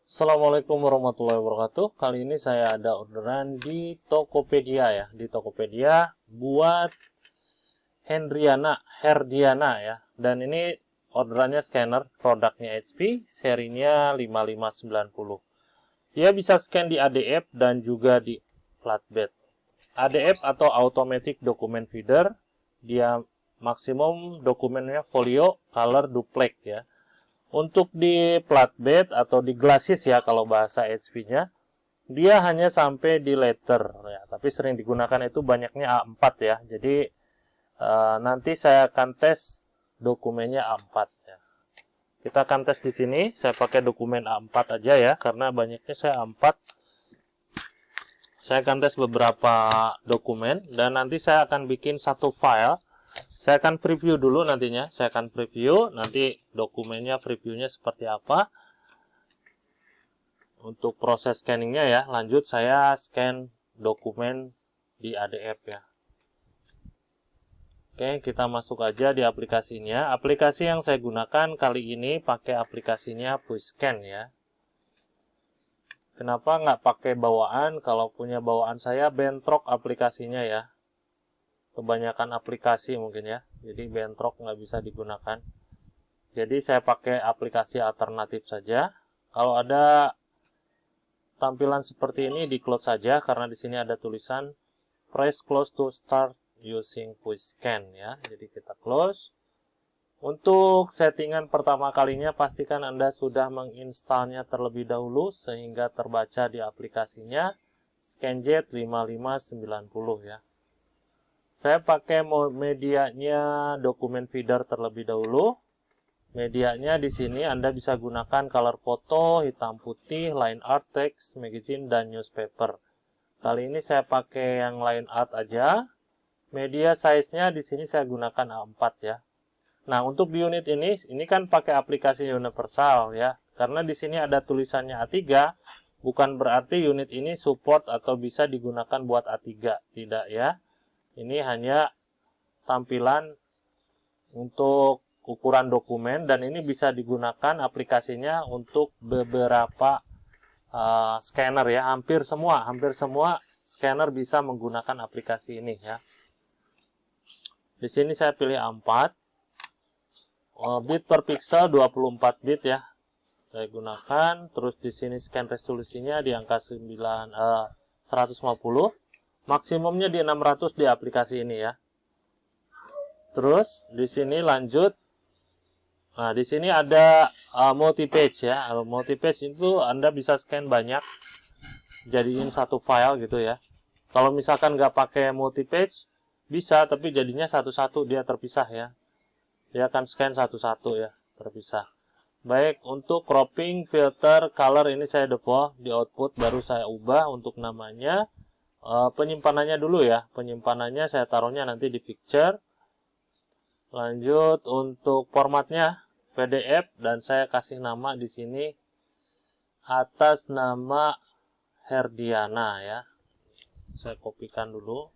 Assalamualaikum warahmatullahi wabarakatuh. Kali ini saya ada orderan di Tokopedia ya. Di Tokopedia buat Herdiana ya. Dan ini orderannya scanner, produknya HP, serinya 5590. Dia bisa scan di ADF dan juga di flatbed. ADF atau Automatic Document Feeder, dia maksimum dokumennya folio, color, duplex ya. Untuk di flatbed atau di glasses ya kalau bahasa HP-nya, dia hanya sampai di letter ya, tapi sering digunakan itu banyaknya A4 ya. Jadi nanti saya akan tes dokumennya A4 ya. Kita akan tes di sini, saya pakai dokumen A4 aja ya karena banyaknya saya A4. Saya akan tes beberapa dokumen dan nanti saya akan bikin satu file. Saya akan preview dulu nantinya. Saya akan preview nanti dokumennya, previewnya seperti apa. Untuk proses scanningnya ya. Lanjut saya scan dokumen di ADF ya. Oke, kita masuk aja di aplikasinya. Aplikasi yang saya gunakan kali ini pakai aplikasinya Pushscan ya. Kenapa nggak pakai bawaan? Kalau punya bawaan saya bentrok aplikasinya ya. Kebanyakan aplikasi mungkin ya. Jadi bentrok nggak bisa digunakan. Jadi saya pakai aplikasi alternatif saja. Kalau ada tampilan seperti ini di close saja karena di sini ada tulisan press close to start using Pushscan ya. Jadi kita close. Untuk settingan pertama kalinya pastikan Anda sudah menginstalnya terlebih dahulu sehingga terbaca di aplikasinya ScanJet 5590 ya. Saya pakai medianya dokumen feeder terlebih dahulu. Medianya di sini Anda bisa gunakan color foto, hitam putih, line art, text, magazine, dan newspaper. Kali ini saya pakai yang line art aja. Media size-nya di sini saya gunakan A4 ya. Nah, untuk di unit ini kan pakai aplikasi universal ya. Karena di sini ada tulisannya A3, bukan berarti unit ini support atau bisa digunakan buat A3. Tidak ya. Ini hanya tampilan untuk ukuran dokumen dan ini bisa digunakan aplikasinya untuk beberapa scanner ya. Hampir semua scanner bisa menggunakan aplikasi ini ya. Di sini saya pilih A4. Bit per pixel 24 bit ya. Saya gunakan, terus di sini scan resolusinya di angka 150. Maksimumnya di 600 di aplikasi ini ya. Terus di sini lanjut. Nah, di sini ada multi page ya. Multi page itu Anda bisa scan banyak, jadiin satu file gitu ya. Kalau misalkan nggak pakai multi page, bisa, tapi jadinya satu-satu dia terpisah ya. Dia akan scan satu-satu ya, terpisah. Baik, untuk cropping, filter, color ini saya default di output, baru saya ubah untuk namanya. Penyimpanannya dulu ya. Penyimpanannya saya taruhnya nanti di picture. Lanjut untuk formatnya PDF dan saya kasih nama di sini atas nama Herdiana ya. Saya kopikan dulu.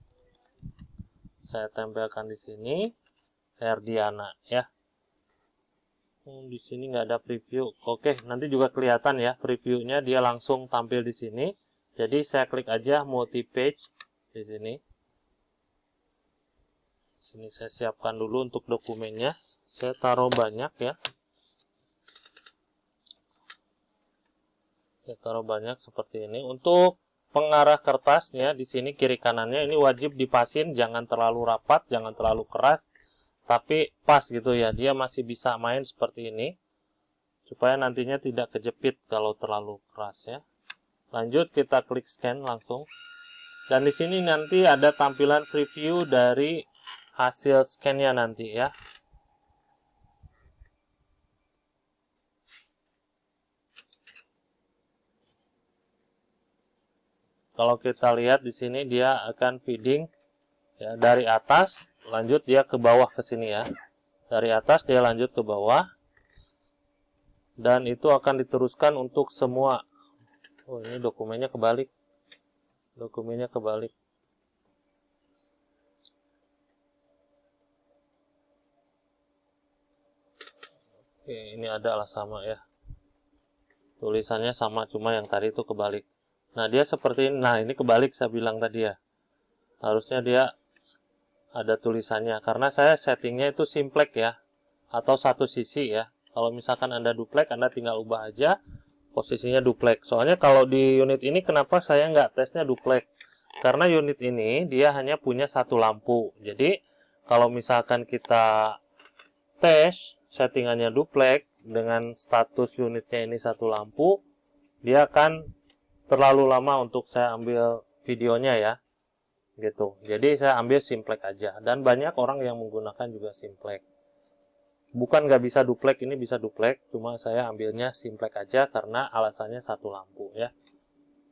Saya tempelkan di sini Herdiana ya. Di sini nggak ada preview. Oke, nanti juga kelihatan ya previewnya, dia langsung tampil di sini. Jadi saya klik aja multi page di sini. Sini saya siapkan dulu untuk dokumennya. Saya taruh banyak ya. Saya taruh banyak seperti ini. Untuk pengarah kertasnya di sini kiri kanannya ini wajib dipasin, jangan terlalu rapat, jangan terlalu keras, tapi pas gitu ya. Dia masih bisa main seperti ini. Supaya nantinya tidak kejepit kalau terlalu keras ya. Lanjut kita klik scan langsung. Dan di sini nanti ada tampilan preview dari hasil scan-nya nanti ya. Kalau kita lihat di sini dia akan feeding ya, dari atas, lanjut dia ke bawah ke sini ya. Dari atas dia lanjut ke bawah. Dan itu akan diteruskan untuk semua. Oh, ini dokumennya kebalik. Dokumennya kebalik. Oke, ini adalah sama ya. Tulisannya sama, cuma yang tadi itu kebalik. Nah, dia seperti ini. Nah, ini kebalik saya bilang tadi ya. Harusnya dia ada tulisannya. Karena saya settingnya itu simplex ya. Atau satu sisi ya. Kalau misalkan Anda duplex, Anda tinggal ubah aja posisinya duplex. Soalnya kalau di unit ini kenapa saya nggak tesnya duplex? Karena unit ini dia hanya punya satu lampu. Jadi, kalau misalkan kita tes settingannya duplex dengan status unitnya ini satu lampu, dia akan terlalu lama untuk saya ambil videonya ya, gitu. Jadi saya ambil simplex aja, dan banyak orang yang menggunakan juga simplex. Bukan nggak bisa duplex, ini bisa duplex, cuma saya ambilnya simplex aja karena alasannya satu lampu ya.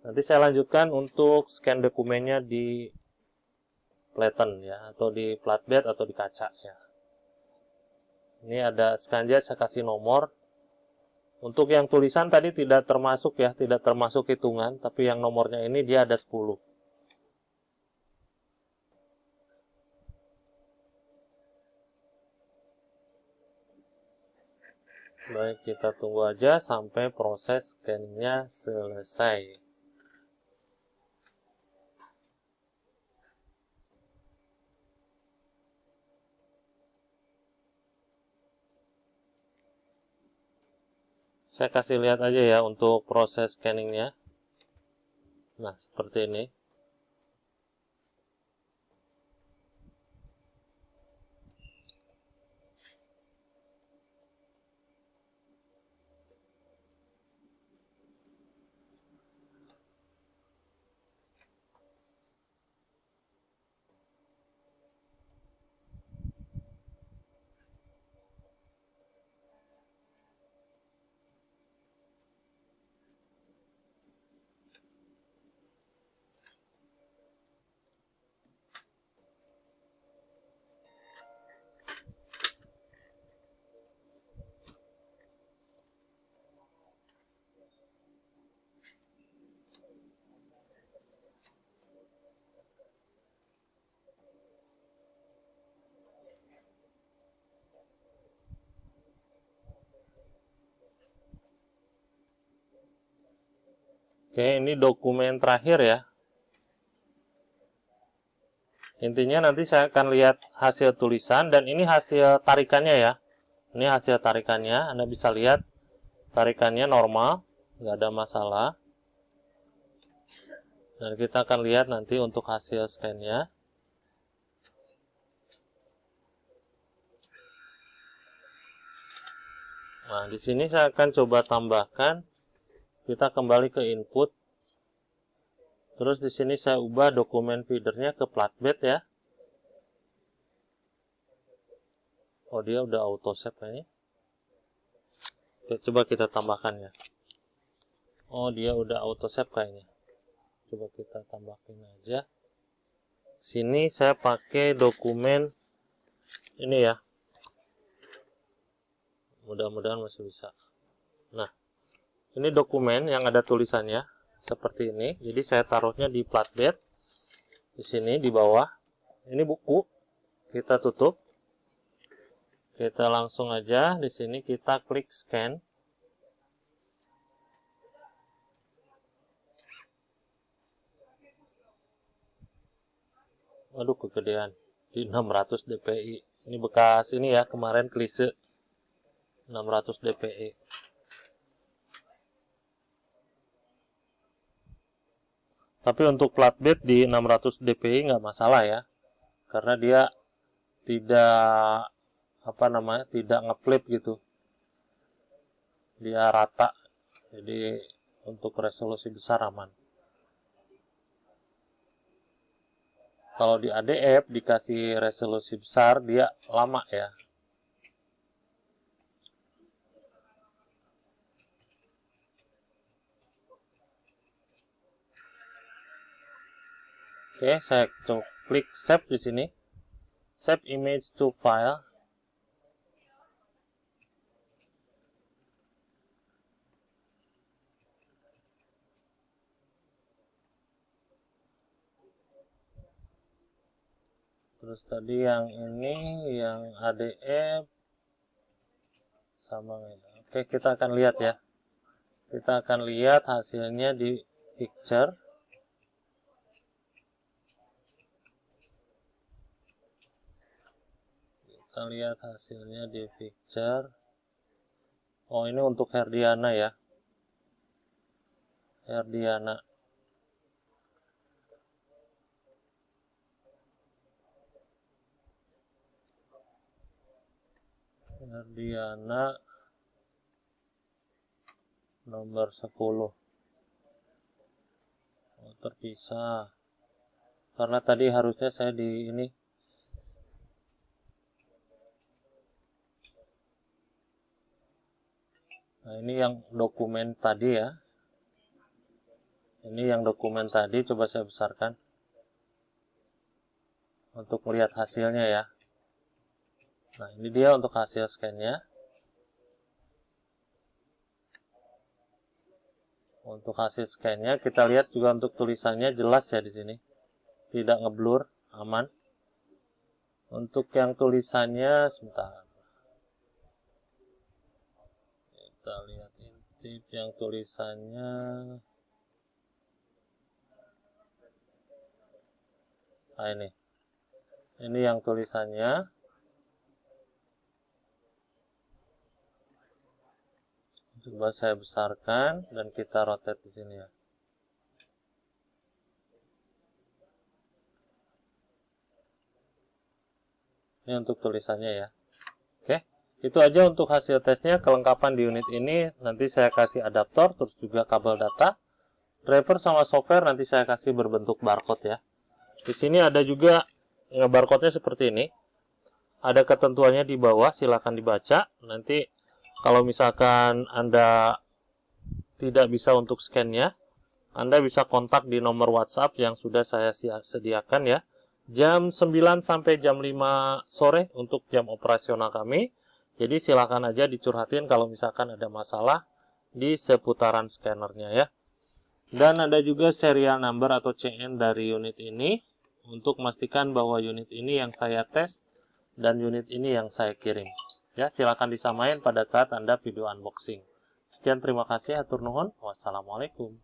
Nanti saya lanjutkan untuk scan dokumennya di flatten ya, atau di flatbed atau di kaca ya. Ini ada skanja, saya kasih nomor. Untuk yang tulisan tadi tidak termasuk ya, tidak termasuk hitungan, tapi yang nomornya ini dia ada 10. Baik, kita tunggu aja sampai proses scan-nya selesai. Saya kasih lihat aja ya untuk proses scanning-nya. Nah, seperti ini. Oke, ini dokumen terakhir ya. Intinya nanti saya akan lihat hasil tulisan, dan ini hasil tarikannya ya. Ini hasil tarikannya, Anda bisa lihat tarikannya normal, nggak ada masalah. Dan kita akan lihat nanti untuk hasil scan-nya. Nah, di sini saya akan coba tambahkan. Kita kembali ke input. Terus di sini saya ubah dokumen feedernya ke flatbed ya. Oh, dia udah auto save kayaknya. Oke, coba kita tambahkan ya. Oh, dia udah auto save kayaknya. Coba kita tambahin aja. Sini saya pakai dokumen ini ya. Mudah-mudahan masih bisa. Nah, ini dokumen yang ada tulisannya seperti ini. Jadi saya taruhnya di flatbed. Di sini di bawah. Ini buku. Kita tutup. Kita langsung aja di sini kita klik scan. Waduh, kegedean. Di 600 dpi. Ini bekas ini ya, kemarin klise 600 dpi. Tapi untuk flatbed di 600 dpi nggak masalah ya. Karena dia tidak tidak ngeflip gitu. Dia rata. Jadi untuk resolusi besar aman. Kalau di ADF dikasih resolusi besar, dia lama ya. Oke, saya klik save di sini. Save image to file. Terus tadi yang ini, yang ADF sama. Oke, kita akan lihat ya. Kita akan lihat hasilnya di picture. Kita lihat hasilnya di picture. Oh, ini untuk Herdiana ya. Herdiana. Herdiana nomor 10. Oh, terpisah. Karena tadi harusnya saya di ini. Nah, ini yang dokumen tadi ya. Ini yang dokumen tadi, coba saya besarkan. Untuk melihat hasilnya ya. Nah, ini dia untuk hasil scan-nya. Untuk hasil scan-nya, kita lihat juga untuk tulisannya jelas ya di sini. Tidak ngeblur, aman. Untuk yang tulisannya, sebentar. Kita lihat intip yang tulisannya. Nah, ini. Ini yang tulisannya. Coba saya besarkan dan kita rotate di sini ya. Ini untuk tulisannya ya. Oke, itu aja untuk hasil tesnya. Kelengkapan di unit ini nanti saya kasih adaptor, terus juga kabel data, driver sama software nanti saya kasih berbentuk barcode ya. Di sini ada juga barcode-nya seperti ini. Ada ketentuannya di bawah, silakan dibaca. Nanti kalau misalkan Anda tidak bisa untuk scan-nya, Anda bisa kontak di nomor WhatsApp yang sudah saya sediakan ya. Jam 9 sampai jam 5 sore untuk jam operasional kami. Jadi silakan aja dicurhatin kalau misalkan ada masalah di seputaran scannernya ya. Dan ada juga serial number atau CN dari unit ini untuk memastikan bahwa unit ini yang saya tes dan unit ini yang saya kirim. Ya, silakan disamain pada saat Anda video unboxing. Sekian, terima kasih, hatur nuhun. Wassalamualaikum.